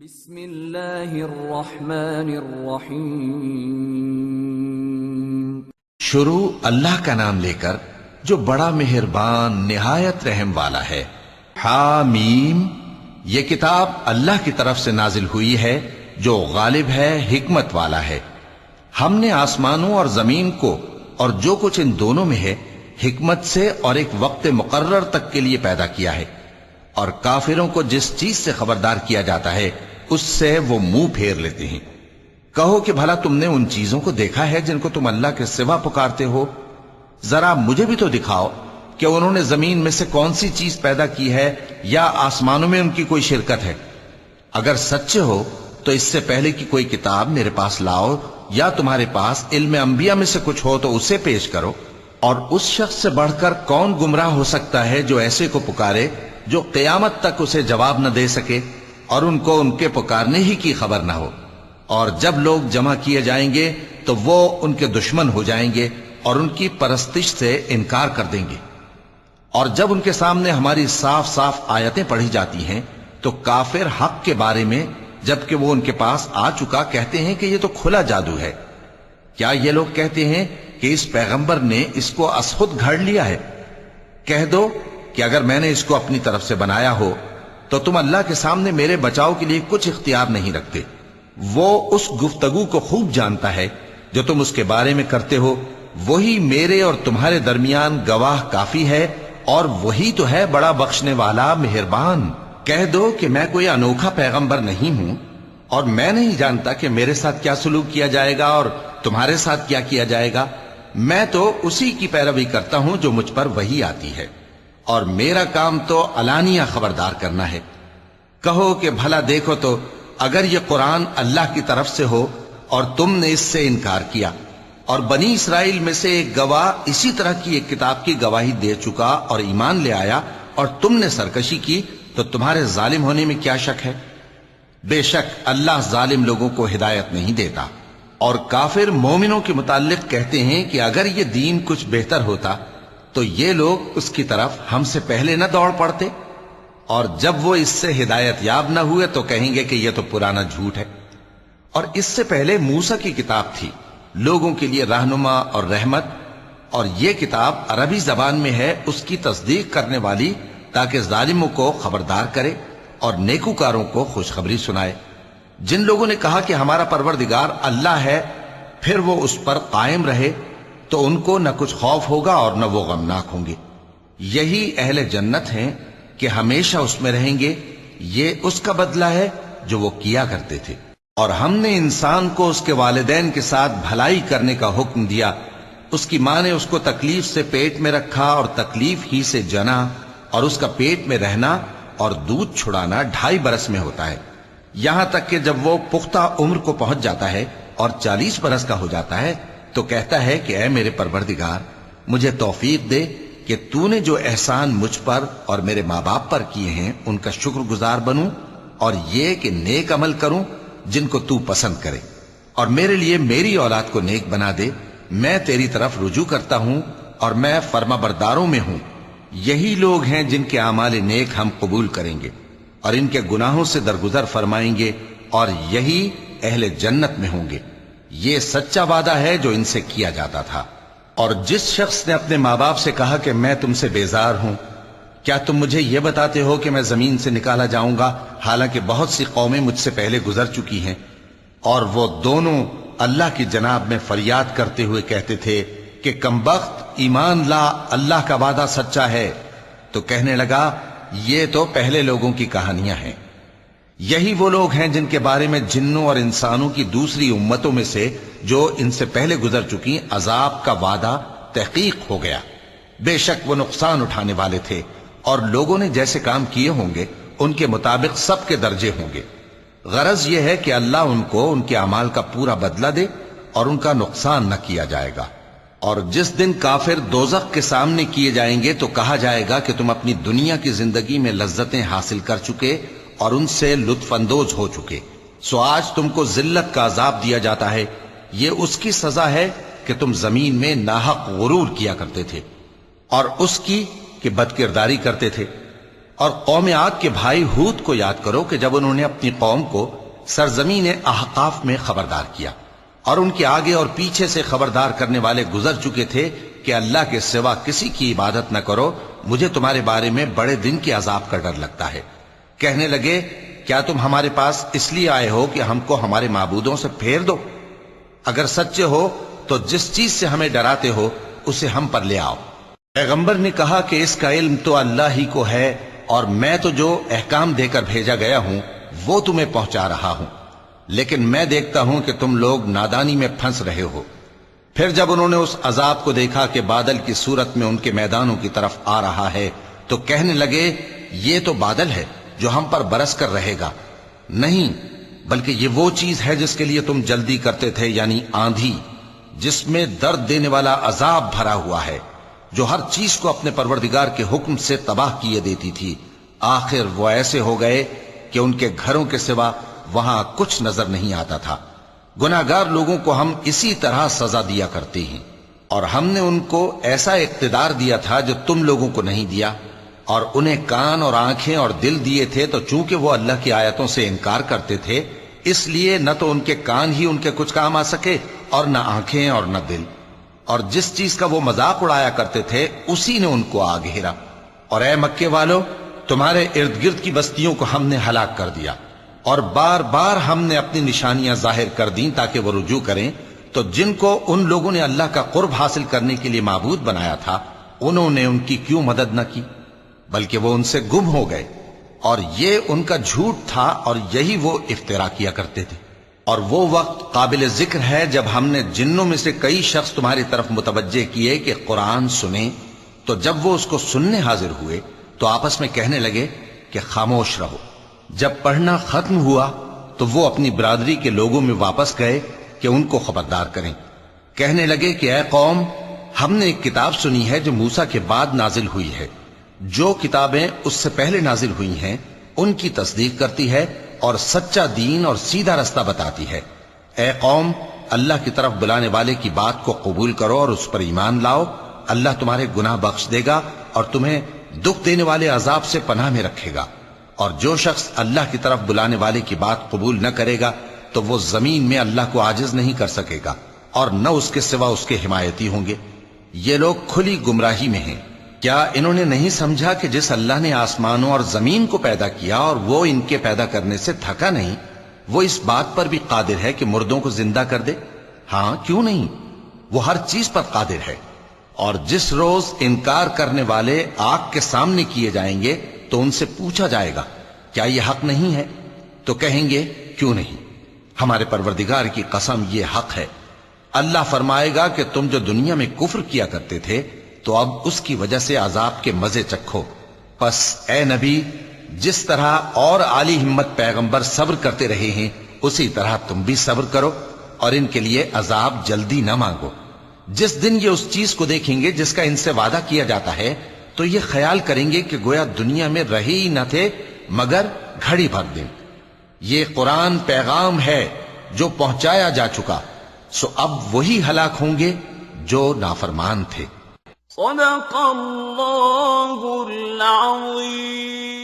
بسم اللہ الرحمن الرحیم۔ شروع اللہ کا نام لے کر جو بڑا مہربان نہایت رحم والا ہے۔ حامیم، یہ کتاب اللہ کی طرف سے نازل ہوئی ہے جو غالب ہے، حکمت والا ہے۔ ہم نے آسمانوں اور زمین کو اور جو کچھ ان دونوں میں ہے حکمت سے اور ایک وقت مقرر تک کے لیے پیدا کیا ہے، اور کافروں کو جس چیز سے خبردار کیا جاتا ہے اس سے وہ منہ پھیر لیتے ہیں۔ کہو کہ بھلا تم نے ان چیزوں کو دیکھا ہے جن کو تم اللہ کے سوا پکارتے ہو؟ ذرا مجھے بھی تو دکھاؤ کہ انہوں نے زمین میں سے کون سی چیز پیدا کی ہے یا آسمانوں میں ان کی کوئی شرکت ہے۔ اگر سچے ہو تو اس سے پہلے کی کوئی کتاب میرے پاس لاؤ، یا تمہارے پاس علم انبیاء میں سے کچھ ہو تو اسے پیش کرو۔ اور اس شخص سے بڑھ کر کون گمراہ ہو سکتا ہے جو ایسے کو پکارے جو قیامت تک اسے جواب نہ دے سکے اور ان کو ان کے پکارنے ہی کی خبر نہ ہو۔ اور جب لوگ جمع کیے جائیں گے تو وہ ان کے دشمن ہو جائیں گے اور ان کی پرستش سے انکار کر دیں گے۔ اور جب ان کے سامنے ہماری صاف صاف آیتیں پڑھی جاتی ہیں تو کافر حق کے بارے میں جبکہ وہ ان کے پاس آ چکا کہتے ہیں کہ یہ تو کھلا جادو ہے۔ کیا یہ لوگ کہتے ہیں کہ اس پیغمبر نے اس کو از خود گھڑ لیا ہے؟ کہہ دو کہ اگر میں نے اس کو اپنی طرف سے بنایا ہو تو تم اللہ کے سامنے میرے بچاؤ کے لیے کچھ اختیار نہیں رکھتے۔ وہ اس گفتگو کو خوب جانتا ہے جو تم اس کے بارے میں کرتے ہو، وہی میرے اور تمہارے درمیان گواہ کافی ہے، اور وہی تو ہے بڑا بخشنے والا مہربان۔ کہہ دو کہ میں کوئی انوکھا پیغمبر نہیں ہوں، اور میں نہیں جانتا کہ میرے ساتھ کیا سلوک کیا جائے گا اور تمہارے ساتھ کیا کیا جائے گا۔ میں تو اسی کی پیروی کرتا ہوں جو مجھ پر وحی آتی ہے، اور میرا کام تو علانیہ خبردار کرنا ہے۔ کہو کہ بھلا دیکھو تو اگر یہ قرآن اللہ کی طرف سے ہو اور تم نے اس سے انکار کیا، اور بنی اسرائیل میں سے ایک گواہ اسی طرح کی ایک کتاب کی گواہی دے چکا اور ایمان لے آیا، اور تم نے سرکشی کی، تو تمہارے ظالم ہونے میں کیا شک ہے؟ بے شک اللہ ظالم لوگوں کو ہدایت نہیں دیتا۔ اور کافر مومنوں کے متعلق کہتے ہیں کہ اگر یہ دین کچھ بہتر ہوتا تو یہ لوگ اس کی طرف ہم سے پہلے نہ دوڑ پڑتے، اور جب وہ اس سے ہدایت یاب نہ ہوئے تو کہیں گے کہ یہ تو پرانا جھوٹ ہے۔ اور اس سے پہلے موسیٰ کی کتاب تھی، لوگوں کے لیے رہنما اور رحمت، اور یہ کتاب عربی زبان میں ہے اس کی تصدیق کرنے والی، تاکہ ظالموں کو خبردار کرے اور نیکوکاروں کو خوشخبری سنائے۔ جن لوگوں نے کہا کہ ہمارا پروردگار اللہ ہے، پھر وہ اس پر قائم رہے تو ان کو نہ کچھ خوف ہوگا اور نہ وہ غمناک ہوں گے۔ یہی اہل جنت ہیں کہ ہمیشہ اس میں رہیں گے، یہ اس کا بدلہ ہے جو وہ کیا کرتے تھے۔ اور ہم نے انسان کو اس کے والدین کے ساتھ بھلائی کرنے کا حکم دیا۔ اس کی ماں نے اس کو تکلیف سے پیٹ میں رکھا اور تکلیف ہی سے جنا، اور اس کا پیٹ میں رہنا اور دودھ چھڑانا 2.5 برس میں ہوتا ہے، یہاں تک کہ جب وہ پختہ عمر کو پہنچ جاتا ہے اور 40 برس کا ہو جاتا ہے تو کہتا ہے کہ اے میرے پروردگار، مجھے توفیق دے کہ تو نے جو احسان مجھ پر اور میرے ماں باپ پر کیے ہیں ان کا شکر گزار بنوں، اور یہ کہ نیک عمل کروں جن کو تو پسند کرے، اور میرے لیے میری اولاد کو نیک بنا دے۔ میں تیری طرف رجوع کرتا ہوں اور میں فرما برداروں میں ہوں۔ یہی لوگ ہیں جن کے اعمال نیک ہم قبول کریں گے اور ان کے گناہوں سے درگزر فرمائیں گے، اور یہی اہل جنت میں ہوں گے۔ یہ سچا وعدہ ہے جو ان سے کیا جاتا تھا۔ اور جس شخص نے اپنے ماں باپ سے کہا کہ میں تم سے بیزار ہوں، کیا تم مجھے یہ بتاتے ہو کہ میں زمین سے نکالا جاؤں گا، حالانکہ بہت سی قومیں مجھ سے پہلے گزر چکی ہیں؟ اور وہ دونوں اللہ کی جناب میں فریاد کرتے ہوئے کہتے تھے کہ کمبخت، ایمان لا، اللہ کا وعدہ سچا ہے۔ تو کہنے لگا یہ تو پہلے لوگوں کی کہانیاں ہیں۔ یہی وہ لوگ ہیں جن کے بارے میں جنوں اور انسانوں کی دوسری امتوں میں سے جو ان سے پہلے گزر چکی عذاب کا وعدہ تحقیق ہو گیا۔ بے شک وہ نقصان اٹھانے والے تھے، اور لوگوں نے جیسے کام کیے ہوں گے ان کے مطابق سب کے درجے ہوں گے۔ غرض یہ ہے کہ اللہ ان کو ان کے اعمال کا پورا بدلہ دے اور ان کا نقصان نہ کیا جائے گا۔ اور جس دن کافر دوزخ کے سامنے کیے جائیں گے تو کہا جائے گا کہ تم اپنی دنیا کی زندگی میں لذتیں حاصل کر چکے اور ان سے لطف اندوز ہو چکے، سو آج تم کو ذلت کا عذاب دیا جاتا ہے۔ یہ اس کی سزا ہے کہ تم زمین میں ناحق غرور کیا کرتے تھے، اور اس کی کہ بد کرداری کرتے تھے۔ اور قوم عاد کے بھائی ہود کو یاد کرو کہ جب انہوں نے اپنی قوم کو سرزمین احقاف میں خبردار کیا اور ان کے آگے اور پیچھے سے خبردار کرنے والے گزر چکے تھے کہ اللہ کے سوا کسی کی عبادت نہ کرو، مجھے تمہارے بارے میں بڑے دن کے عذاب کا ڈر لگتا ہے۔ کہنے لگے کیا تم ہمارے پاس اس لیے آئے ہو کہ ہم کو ہمارے معبودوں سے پھیر دو؟ اگر سچے ہو تو جس چیز سے ہمیں ڈراتے ہو اسے ہم پر لے آؤ۔ پیغمبر نے کہا کہ اس کا علم تو اللہ ہی کو ہے، اور میں تو جو احکام دے کر بھیجا گیا ہوں وہ تمہیں پہنچا رہا ہوں، لیکن میں دیکھتا ہوں کہ تم لوگ نادانی میں پھنس رہے ہو۔ پھر جب انہوں نے اس عذاب کو دیکھا کہ بادل کی صورت میں ان کے میدانوں کی طرف آ رہا ہے تو کہنے لگے یہ تو بادل ہے جو ہم پر برس کر رہے گا، نہیں بلکہ یہ وہ چیز ہے جس کے لیے تم جلدی کرتے تھے، یعنی آندھی جس میں درد دینے والا عذاب بھرا ہوا ہے، جو ہر چیز کو اپنے پروردگار کے حکم سے تباہ کیے دیتی تھی۔ آخر وہ ایسے ہو گئے کہ ان کے گھروں کے سوا وہاں کچھ نظر نہیں آتا تھا۔ گناہگار لوگوں کو ہم اسی طرح سزا دیا کرتے ہیں، اور ہم نے ان کو ایسا اقتدار دیا تھا جو تم لوگوں کو نہیں دیا، اور انہیں کان اور آنکھیں اور دل دیے تھے، تو چونکہ وہ اللہ کی آیتوں سے انکار کرتے تھے اس لیے نہ تو ان کے کان ہی ان کے کچھ کام آ سکے اور نہ آنکھیں اور نہ دل، اور جس چیز کا وہ مذاق اڑایا کرتے تھے اسی نے ان کو آ گھیرا۔ اور اے مکے والو، تمہارے ارد گرد کی بستیوں کو ہم نے ہلاک کر دیا، اور بار بار ہم نے اپنی نشانیاں ظاہر کر دیں تاکہ وہ رجوع کریں، تو جن کو ان لوگوں نے اللہ کا قرب حاصل کرنے کے لیے معبود بنایا تھا انہوں نے ان کی کیوں مدد نہ کی، بلکہ وہ ان سے گم ہو گئے، اور یہ ان کا جھوٹ تھا اور یہی وہ افترا کیا کرتے تھے۔ اور وہ وقت قابل ذکر ہے جب ہم نے جنوں میں سے کئی شخص تمہاری طرف متوجہ کیے کہ قرآن سنیں، تو جب وہ اس کو سننے حاضر ہوئے تو آپس میں کہنے لگے کہ خاموش رہو۔ جب پڑھنا ختم ہوا تو وہ اپنی برادری کے لوگوں میں واپس گئے کہ ان کو خبردار کریں۔ کہنے لگے کہ اے قوم، ہم نے ایک کتاب سنی ہے جو موسیٰ کے بعد نازل ہوئی ہے، جو کتابیں اس سے پہلے نازل ہوئی ہیں ان کی تصدیق کرتی ہے اور سچا دین اور سیدھا رستہ بتاتی ہے۔ اے قوم، اللہ کی طرف بلانے والے کی بات کو قبول کرو اور اس پر ایمان لاؤ، اللہ تمہارے گناہ بخش دے گا اور تمہیں دکھ دینے والے عذاب سے پناہ میں رکھے گا۔ اور جو شخص اللہ کی طرف بلانے والے کی بات قبول نہ کرے گا تو وہ زمین میں اللہ کو عاجز نہیں کر سکے گا، اور نہ اس کے سوا اس کے حمایتی ہوں گے۔ یہ لوگ کھلی گمراہی میں ہیں۔ کیا انہوں نے نہیں سمجھا کہ جس اللہ نے آسمانوں اور زمین کو پیدا کیا اور وہ ان کے پیدا کرنے سے تھکا نہیں، وہ اس بات پر بھی قادر ہے کہ مردوں کو زندہ کر دے؟ ہاں، کیوں نہیں، وہ ہر چیز پر قادر ہے۔ اور جس روز انکار کرنے والے آگ کے سامنے کیے جائیں گے تو ان سے پوچھا جائے گا کیا یہ حق نہیں ہے؟ تو کہیں گے کیوں نہیں، ہمارے پروردگار کی قسم یہ حق ہے۔ اللہ فرمائے گا کہ تم جو دنیا میں کفر کیا کرتے تھے تو اب اس کی وجہ سے عذاب کے مزے چکھو۔ پس اے نبی، جس طرح اور عالی ہمت پیغمبر صبر کرتے رہے ہیں اسی طرح تم بھی صبر کرو، اور ان کے لیے عذاب جلدی نہ مانگو۔ جس دن یہ اس چیز کو دیکھیں گے جس کا ان سے وعدہ کیا جاتا ہے تو یہ خیال کریں گے کہ گویا دنیا میں رہے ہی نہ تھے مگر گھڑی بھر دن۔ یہ قرآن پیغام ہے جو پہنچایا جا چکا، سو اب وہی ہلاک ہوں گے جو نافرمان تھے۔ صدق اللہ العظیم۔